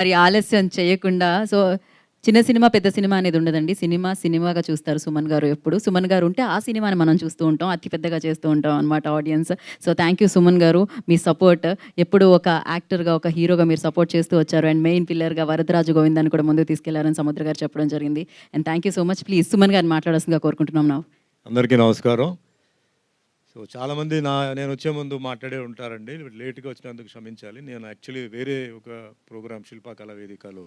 మరి ఆలస్యం చేయకుండా చిన్న సినిమా, పెద్ద సినిమా అనేది ఉండదండి. సినిమా సినిమాగా చూస్తారు సుమన్ గారు ఎప్పుడు. సుమన్ గారు ఉంటే ఆ సినిమాని మనం చూస్తూ ఉంటాం. అతి పెద్దగా చేస్తూ ఉంటాం అనమాట ఆడియన్స్. థ్యాంక్ యూ సుమన్ గారు. మీ సపోర్ట్ ఎప్పుడు ఒక యాక్టర్‌గా, ఒక హీరోగా మీరు సపోర్ట్ చేస్తూ వచ్చారు. అండ్ మెయిన్ పిల్లర్‌గా వరదరాజు గోవిందాన్ని కూడా ముందుకు తీసుకెళ్లారని సముద్ర గారు చెప్పడం జరిగింది. And thank you so much. Please Suman గారిని మాట్లాడాల్సిందిగా కోరుకుంటున్నాం నౌ. అందరికీ నమస్కారం. చాలామంది నేనొచ్చే ముందు మాట్లాడే ఉంటారండి. లేట్‌గా వచ్చినందుకు క్షమించాలి. నేను యాక్చువల్లీ వేరే ఒక ప్రోగ్రామ్ శిల్పా కళా వేదికలో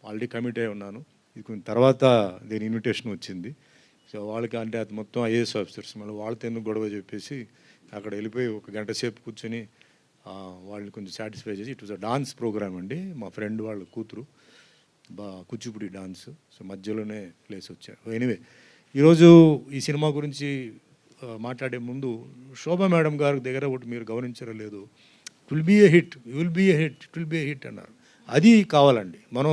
ఆల్రెడీ కమిట్ అయి ఉన్నాను. ఇది కొంచెం తర్వాత దీని ఇన్విటేషన్ వచ్చింది. వాళ్ళకి అంటే అది మొత్తం ఐఏఎస్ ఆఫీసర్స్ మళ్ళీ వాళ్ళతో ఎందుకు గొడవ చెప్పేసి అక్కడ వెళ్ళిపోయి ఒక గంట సేపు కూర్చొని వాళ్ళని కొంచెం సాటిస్ఫై చేసి it was a dance program అండి. మా ఫ్రెండ్ వాళ్ళ కూతురు కూచిపూడి డాన్స్. మధ్యలోనే ప్లేస్ వచ్చారు. ఎనీవే ఈరోజు ఈ సినిమా గురించి మాట్లాడే ముందు శోభా మేడం గారి దగ్గర ఒకటి మీరు గమనించడం లేదు. It will be a hit, you will be a hit, it will be a hit అన్నారు. అది కావాలండి. మనం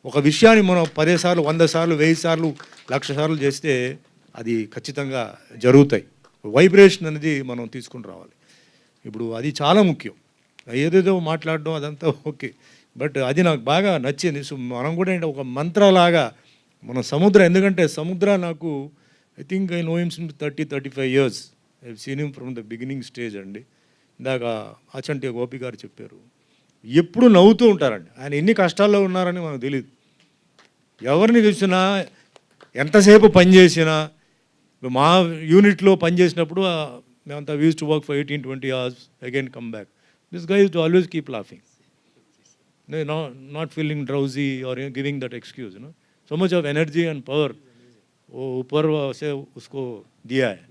ఒక విషయాన్ని మనం 10 సార్లు, 100 సార్లు, 1000 సార్లు, 1,00,000 సార్లు చేస్తే అది ఖచ్చితంగా జరుగుతాయి. వైబ్రేషన్ అనేది మనం తీసుకుని రావాలి. ఇప్పుడు అది చాలా ముఖ్యం. ఏదేదో మాట్లాడడం అదంతా ఓకే, బట్ అది నాకు బాగా నచ్చింది. మనం కూడా ఏంటి ఒక మంత్రలాగా మనం సముద్రం, ఎందుకంటే సముద్ర నాకు I think I know him since 30-35 years. I have seen him from the beginning stage అండి. ఇందాక అచంటి గోపి గారు చెప్పారు, ఎప్పుడు నవ్వుతూ ఉంటారండి. ఆయన ఎన్ని కష్టాల్లో ఉన్నారని మనకు తెలియదు. ఎవరిని చూసినా ఎంతసేపు పనిచేసినా, మా యూనిట్లో పనిచేసినప్పుడు మేమంతా use to work for 18-20 hours, again come back. This guy use to always keep laughing, not feeling drowsy or giving that excuse. So much of energy and power वो ऊपर से उसको दिया है.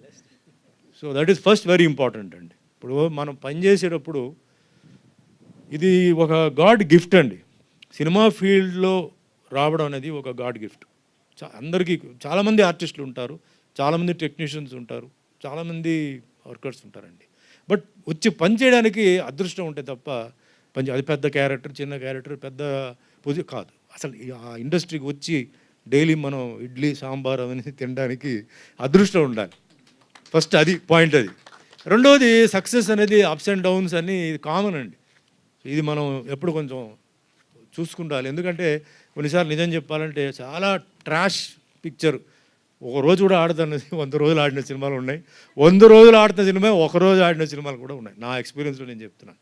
So that is first very important అండి. ఇప్పుడు మనం పనిచేసేటప్పుడు ఇది ఒక గాడ్ గిఫ్ట్ అండి. సినిమా ఫీల్డ్లో రావడం అనేది ఒక గాడ్ గిఫ్ట్. అందరికీ చాలామంది ఆర్టిస్టులు ఉంటారు, చాలామంది టెక్నీషియన్స్ ఉంటారు, చాలామంది వర్కర్స్ ఉంటారండి. బట్ వచ్చి పని చేయడానికి అదృష్టం ఉంటే తప్ప అది పెద్ద క్యారెక్టర్, చిన్న క్యారెక్టర్, పెద్ద పొజిషన్ కాదు. అసలు ఆ ఇండస్ట్రీకి వచ్చి డైలీ మనం ఇడ్లీ సాంబార్ అవన్నీ తినడానికి అదృష్టం ఉండాలి. ఫస్ట్ అది పాయింట్. అది రెండవది, సక్సెస్ అనేది అప్స్ అండ్ డౌన్స్ అన్నీ కామన్ అండి. ఇది మనం ఎప్పుడు కొంచెం చూసుకుంటాలి. ఎందుకంటే కొన్నిసార్లు నిజం చెప్పాలంటే చాలా ట్రాష్ పిక్చర్ ఒక రోజు కూడా ఆడదన్నది 100 రోజులు ఆడిన సినిమాలు ఉన్నాయి. 100 రోజులు ఆడుతున్న సినిమా ఒకరోజు ఆడిన సినిమాలు కూడా ఉన్నాయి. నా ఎక్స్పీరియన్స్లో నేను చెప్తున్నాను.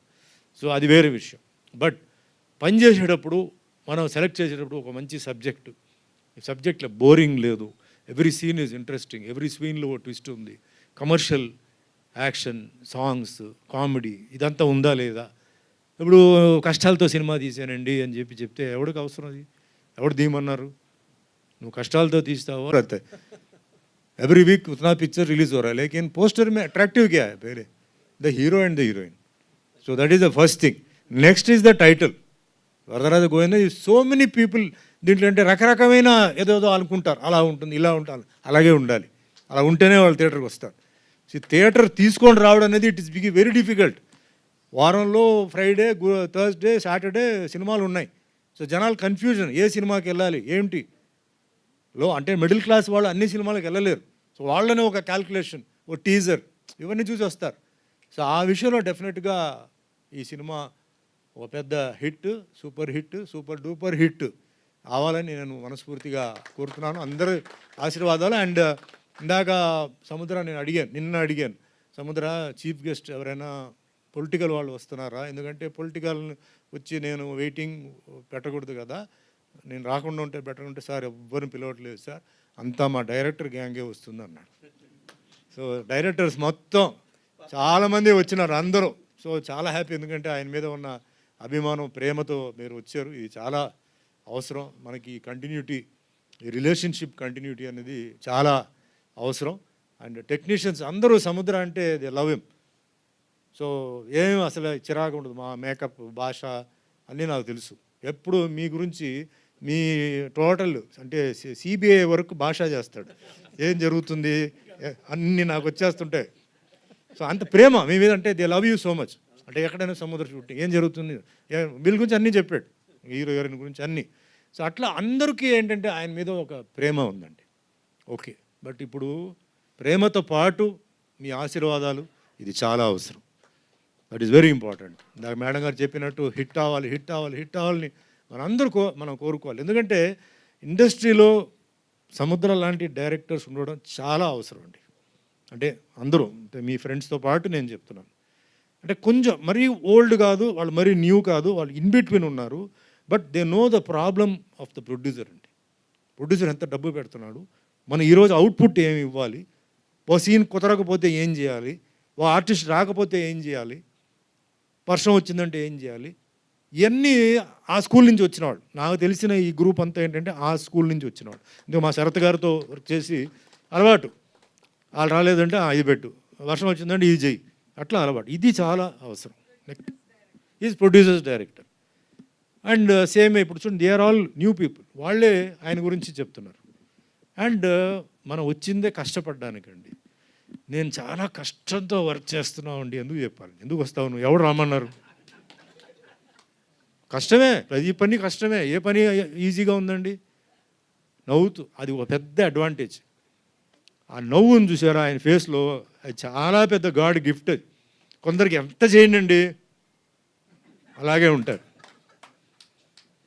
అది వేరే విషయం. బట్ పని చేసేటప్పుడు మనం సెలెక్ట్ చేసేటప్పుడు ఒక మంచి సబ్జెక్ట్లో బోరింగ్ లేదు. Every scene is interesting, every సీన్లో ఒక ట్విస్ట్ ఉంది. కమర్షియల్, యాక్షన్, సాంగ్స్, కామెడీ ఇదంతా ఉందా లేదా. ఇప్పుడు కష్టాలతో సినిమా తీసానండి అని చెప్తే ఎవరికి అవసరం? అది ఎవడు తీయమన్నారు? నువ్వు కష్టాలతో తీస్తావో रहता है. एवरी वीक उतना पिक्चर रिलीज हो रहा है, लेकिन पोस्टर में अट्रैक्टिव क्या है? पहले the hero and the heroine. So that is the first thing. Next is the title. Varadaraja Govinda. So many people దీంట్లో అంటే రకరకమైన ఏదో అనుకుంటారు, అలా ఉంటుంది, ఇలా ఉంటుంది, అలాగే ఉండాలి, అలా ఉంటేనే వాళ్ళు థియేటర్కి వస్తారు. థియేటర్ తీసుకొని రావడం అనేది ఇట్ ఇస్ వెరీ డిఫికల్ట్. వారంలో ఫ్రైడే, థర్స్డే, సాటర్డే సినిమాలు ఉన్నాయి. జనాలు కన్ఫ్యూజన్, ఏ సినిమాకి వెళ్ళాలి ఏంటి అంటే మిడిల్ క్లాస్ వాళ్ళు అన్ని సినిమాలకు వెళ్ళలేరు. వాళ్ళనే ఒక క్యాల్కులేషన్, ఒక టీజర్, ఇవన్నీ చూసి వస్తారు. ఆ విషయంలో డెఫినెట్గా ఈ సినిమా ఒక పెద్ద hit, super hit, super duper hit అవ్వాలని నేను మనస్ఫూర్తిగా కోరుతున్నాను. అందరూ ఆశీర్వాదాలు. అండ్ ఇందాక సముద్ర నిన్న అడిగాను, సముద్ర చీఫ్ గెస్ట్ ఎవరైనా పొలిటికల్ వాళ్ళు వస్తున్నారా? ఎందుకంటే పొలిటికల్ వచ్చి నేను వెయిటింగ్ పెట్టకూడదు కదా, నేను రాకుండా ఉంటే బెటర్ ఉంటే. సార్ ఎవ్వరిని పిలవట్లేదు సార్, అంతా మా డైరెక్టర్ గ్యాంగే వస్తుంది అన్నాడు. డైరెక్టర్స్ మొత్తం చాలామంది వచ్చినారు అందరూ. చాలా హ్యాపీ, ఎందుకంటే ఆయన మీద ఉన్న అభిమానం, ప్రేమతో మీరు వచ్చారు. ఇది చాలా అవసరం మనకి. కంటిన్యూటీ, ఈ రిలేషన్షిప్ కంటిన్యూటీ అనేది చాలా అవసరం. అండ్ టెక్నీషియన్స్ అందరూ సముద్ర అంటే దే లవ్ హిమ్. ఏం అసలు చిరాకు ఉండదు. మా మేకప్, భాష అన్నీ నాకు తెలుసు. ఎప్పుడు మీ గురించి మీ టోటల్ అంటే సిబిఐ వరకు భాష చేస్తాడు. ఏం జరుగుతుంది అన్నీ నాకు వచ్చేస్తుంటాయి. అంత ప్రేమ మీ మీద, అంటే they love you so much. అంటే ఎక్కడైనా సముద్ర షూటింగ్ ఏం జరుగుతుంది, వీళ్ళ గురించి అన్నీ చెప్పాడు, హీరో హీరోయిన్ గురించి అన్నీ. అట్లా అందరికీ ఏంటంటే ఆయన మీద ఒక ప్రేమ ఉందండి. ఓకే, బట్ ఇప్పుడు ప్రేమతో పాటు మీ ఆశీర్వాదాలు ఇది చాలా అవసరం. That is very important. నాకు మేడం గారు చెప్పినట్టు హిట్ అవ్వాలి హిట్ అవ్వాలి హిట్ అవ్వాలని మనందరూ మనం కోరుకోవాలి. ఎందుకంటే ఇండస్ట్రీలో సముద్రం లాంటి డైరెక్టర్స్ ఉండడం చాలా అవసరం అండి. అంటే అందరూ అంటే మీ ఫ్రెండ్స్తో పాటు నేను చెప్తున్నాను. అంటే కొంచెం మరీ ఓల్డ్ కాదు, వాళ్ళు మరీ న్యూ కాదు, వాళ్ళు ఇన్ బిట్వీన్ ఉన్నారు. But they know the problem of the producer అండి. ప్రొడ్యూసర్ ఎంత డబ్బు పెడుతున్నాడు, మనం ఈరోజు అవుట్పుట్ ఏమి ఇవ్వాలి, ఓ సీన్ కుదరకపోతే ఏం చేయాలి, ఓ ఆర్టిస్ట్ రాకపోతే ఏం చేయాలి, వర్షం వచ్చిందంటే ఏం చేయాలి, ఇవన్నీ ఆ స్కూల్ నుంచి వచ్చినవాడు. నాకు తెలిసిన ఈ గ్రూప్ అంతా ఏంటంటే ఆ స్కూల్ నుంచి వచ్చినవాడు. ఇంకా మా శరత్ గారితో వర్క్ చేసి అలవాటు. వాళ్ళు రాలేదంటే ఇది పెట్టు, వర్షం వచ్చిందంటే ఇది చెయ్యి, అట్లా అలవాటు. ఇది చాలా అవసరం. Is producers director. And same ఇప్పుడు చూడండి, they are all new people. వాళ్ళే ఆయన గురించి చెప్తున్నారు. అండ్ మనం వచ్చిందే కష్టపడ్డానికండి. నేను చాలా కష్టంతో వర్క్ చేస్తున్నామండి. ఎందుకు చెప్పాలి, ఎందుకు వస్తావు నువ్వు, ఎవడు రామన్నారు? కష్టమే, ప్రతి పని కష్టమే. ఏ పని ఈజీగా ఉందండి? నవ్వుతూ, అది ఒక పెద్ద అడ్వాంటేజ్. ఆ నవ్వును చూసారా ఆయన ఫేస్లో, అది చాలా పెద్ద గాడ్ గిఫ్ట్. అది కొందరికి ఎంత చేయండి అలాగే ఉంటారు.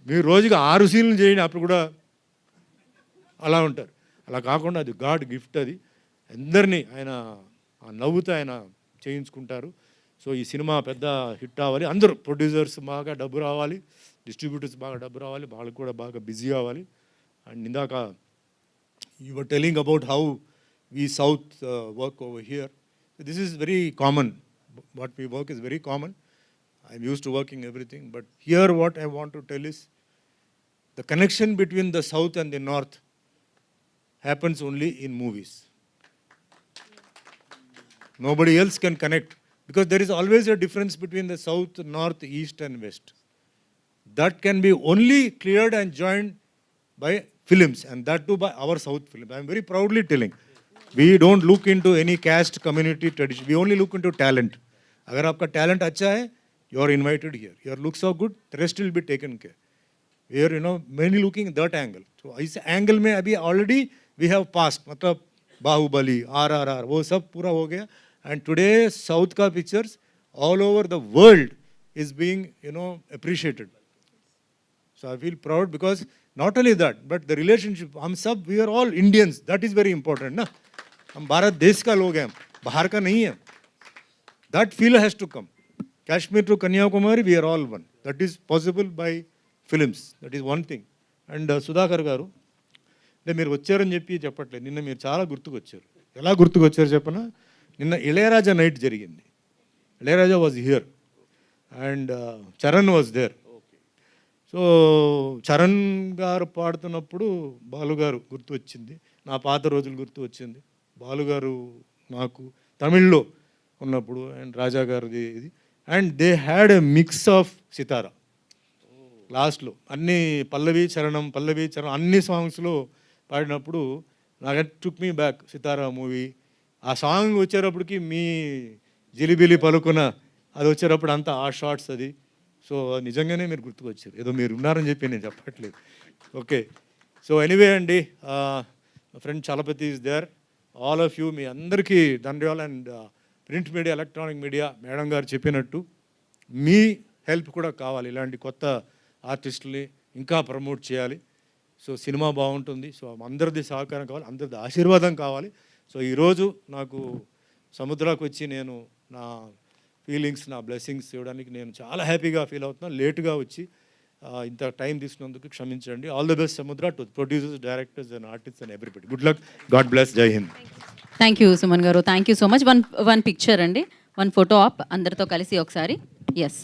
మీరు రోజుకి 6 సీన్లు చేయండి, అప్పుడు కూడా అలా ఉంటారు. అలా కాకుండా అది గాడ్ గిఫ్ట్. అది అందరినీ ఆయన ఆ నవ్వుతో ఆయన చేయించుకుంటారు. సో ఈ సినిమా పెద్ద హిట్ అవ్వాలి, అందరూ ప్రొడ్యూసర్స్ బాగా డబ్బు రావాలి, డిస్ట్రిబ్యూటర్స్ బాగా డబ్బు రావాలి, వాళ్ళకు కూడా బాగా బిజీ అవ్వాలి. అండ్ ఇందాక you were telling about how we South work over here. This is very common. What we work is very common. I'm used to working everything. But here what I want to tell is the connection between the South and the North happens only in movies. Nobody else can connect because there is always a difference between the South, North, East and West. That can be only cleared and joined by films, and that too by our South film. I'm very proudly telling. We don't look into any caste, community, tradition. We only look into talent. अगर आपका talent अच्छा है, you are invited here. Your looks are good, the rest will be taken care. We are, mainly looking that angle. So इस angle में अभी already we have passed. मतलब Baahubali, RRR, वो सब पूरा हो गया. And today South का pictures all over the world is being, appreciated. So I feel proud because not only that, but the relationship. हम सब we are all Indians. That is very important, ना? हम भारत देश का लोग हैं, बाहर का नहीं है. That feel has to come. Kashmir to Kanyakumari, we are all one. That is possible by films. That is one thing. And Sudhakar గారు, అంటే మీరు వచ్చారని చెప్పట్లేదు, నిన్న మీరు చాలా గుర్తుకొచ్చారు. ఎలా గుర్తుకొచ్చారు చెప్పనా? నిన్న ఇళయరాజా నైట్ జరిగింది. Ilaiyaraaja was here and Charan was there. So Charan గారు పాడుతున్నప్పుడు బాలుగారు గుర్తు వచ్చింది, నా పాత రోజులు గుర్తు వచ్చింది. బాలుగారు నాకు తమిళ్లో ఉన్నప్పుడు అండ్ రాజా గారిది ఇది. And they had a mix of Sitara లాస్ట్లో. అన్ని పల్లవి చరణం అన్ని సాంగ్స్లో పాడినప్పుడు నాకు took me back Sitara movie. ఆ సాంగ్ వచ్చేటప్పటికి మీ జిలిబిలి పలుకున అది వచ్చేటప్పుడు అంతా ఆ షార్ట్స్ అది. సో నిజంగానే మీరు గుర్తుకొచ్చారు, ఏదో మీరు ఉన్నారని చెప్పి నేను చెప్పట్లేదు. ఓకే, సో ఎనీవే అండి, friend Chalapathi is there, all of you, మీ అందరికీ ధన్యవాదాలు. And print media, electronic media, madam గారు చెప్పినట్టు మీ హెల్ప్ కూడా కావాలి. ఇలాంటి కొత్త ఆర్టిస్టుల్ని ఇంకా ప్రమోట్ చేయాలి. సో సినిమా బాగుంటుంది. సో అందరిది సహకారం కావాలి, అందరిది ఆశీర్వాదం కావాలి. సో ఈరోజు నాకు సముద్రాకు వచ్చి నేను నా ఫీలింగ్స్, నా బ్లెస్సింగ్స్ ఇవ్వడానికి నేను చాలా హ్యాపీగా ఫీల్ అవుతున్నాను. లేటుగా వచ్చి ఇంత టైం తీసుకున్నందుకు క్షమించండి. ఆల్ ది బెస్ట్ సముద్ర to producers, directors and artists and everybody. Good luck, God bless, జై హింద్. థ్యాంక్ యూ సుమన్ గారు, thank you so much. One picture అండి, వన్ ఫోటో ఆప్ అందరితో కలిసి ఒకసారి. ఎస్.